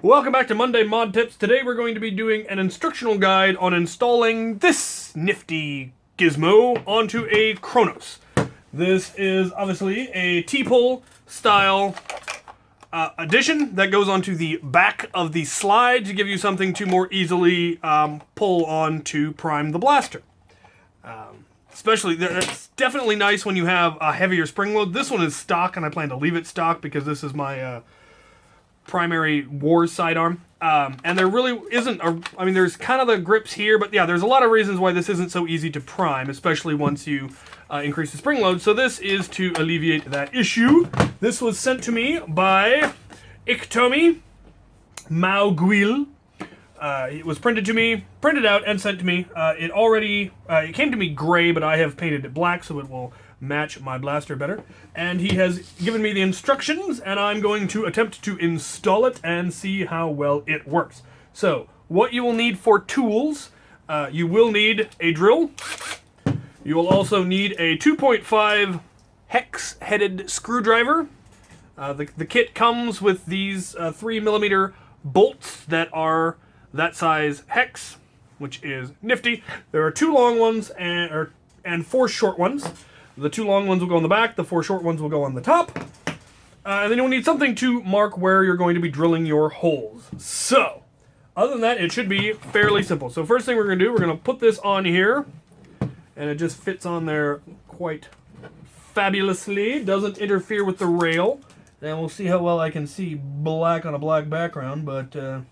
Welcome back to Monday Mod Tips. Today we're going to be doing an instructional guide on installing this nifty gizmo onto a Kronos. This is obviously a T-pull style addition that goes onto the back of the slide to give you something to more easily pull on to prime the blaster. Especially, it's definitely nice when you have a heavier spring load. This one is stock, and I plan to leave it stock because this is my primary war sidearm. And there really isn't I mean, there's kind of the grips here, but yeah, there's a lot of reasons why this isn't so easy to prime, especially once you increase the spring load. So this is to alleviate that issue. This was sent to me by Iktomi Mao. It was printed out and sent to me. It came to me gray, but I have painted it black so it will match my blaster better. And he has given me the instructions, and I'm going to attempt to install it and see how well it works. So, what you will need for tools, you will need a drill. You will also need a 2.5 hex-headed screwdriver. The kit comes with these 3mm bolts that are that size hex, which is nifty. There are 2 long ones and 4 short ones. The 2 long ones will go on the back, the 4 short ones will go on the top. And then you'll need something to mark where you're going to be drilling your holes. So, other than that, it should be fairly simple. So first thing we're going to do, we're going to put this on here. And it just fits on there quite fabulously. Doesn't interfere with the rail. And we'll see how well I can see black on a black background, but we're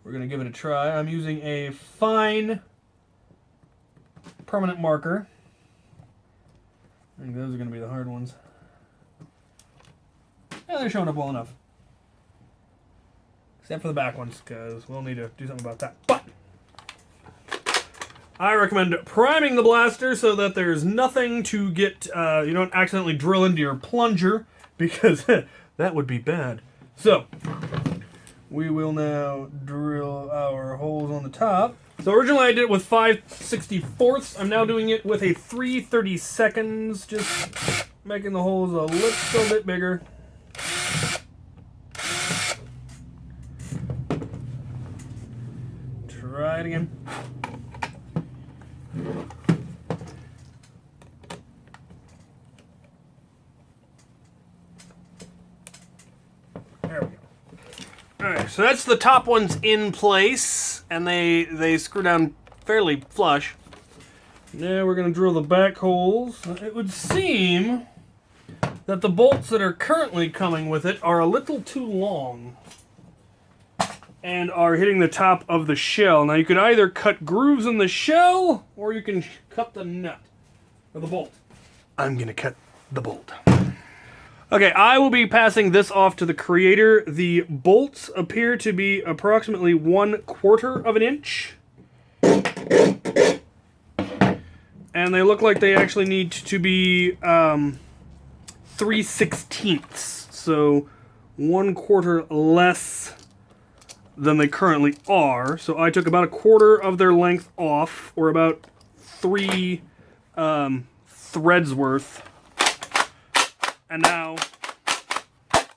going to give it a try. I'm using a fine permanent marker. I think those are going to be the hard ones. Yeah, they're showing up well enough. Except for the back ones, because we'll need to do something about that. But I recommend priming the blaster so that there's nothing to get, you don't accidentally drill into your plunger, because that would be bad. So, we will now drill our holes on the top. So originally I did it with 5/64ths. I'm now doing it with a 3/32, just making the holes a little bit bigger. Try it again. There we go. Alright, so that's the top ones in place, and they screw down fairly flush. Now we're going to drill the back holes. It would seem that the bolts that are currently coming with it are a little too long and are hitting the top of the shell. Now you could either cut grooves in the shell, or you can cut the nut, or the bolt. I'm going to cut the bolt. Okay, I will be passing this off to the creator. The bolts appear to be approximately 1/4 of an inch. And they look like they actually need to be 3/16ths. So 1/4 less than they currently are. So I took about 1/4 of their length off, or about 3 threads worth. And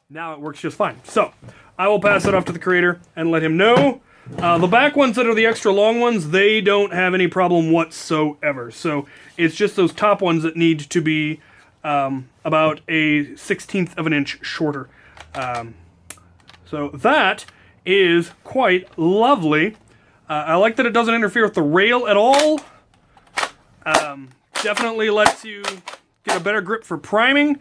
now it works just fine. So, I will pass it off to the creator and let him know. The back ones that are the extra long ones, they don't have any problem whatsoever. So, it's just those top ones that need to be about a 1/16th of an inch shorter. So, that is quite lovely. I like that it doesn't interfere with the rail at all. Definitely lets you get a better grip for priming.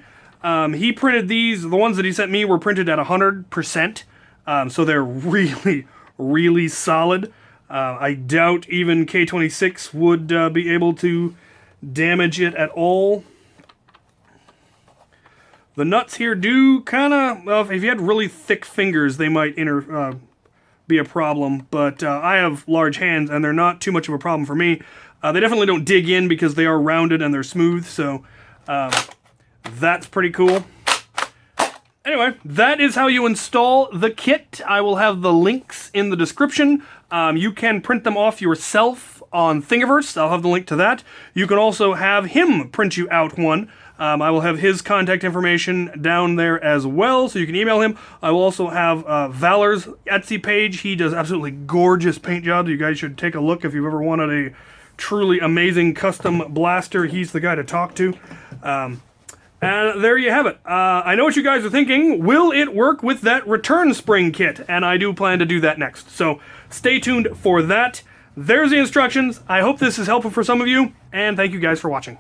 He printed these, the ones that he sent me were printed at 100%, so they're really, really solid. I doubt even K26 would be able to damage it at all. The nuts here do kind of, well, if you had really thick fingers, they might be a problem, but I have large hands, and they're not too much of a problem for me. They definitely don't dig in because they are rounded and they're smooth, so that's pretty cool. Anyway, that is how you install the kit. I will have the links in the description. You can print them off yourself on Thingiverse. I'll have the link to that. You can also have him print you out one. I will have his contact information down there as well, so you can email him. I will also have Valour's Etsy page. He does absolutely gorgeous paint jobs. You guys should take a look if you've ever wanted a truly amazing custom blaster. He's the guy to talk to. And there you have it. I know what you guys are thinking. Will it work with that return spring kit? And I do plan to do that next. So stay tuned for that. There's the instructions. I hope this is helpful for some of you, and thank you guys for watching.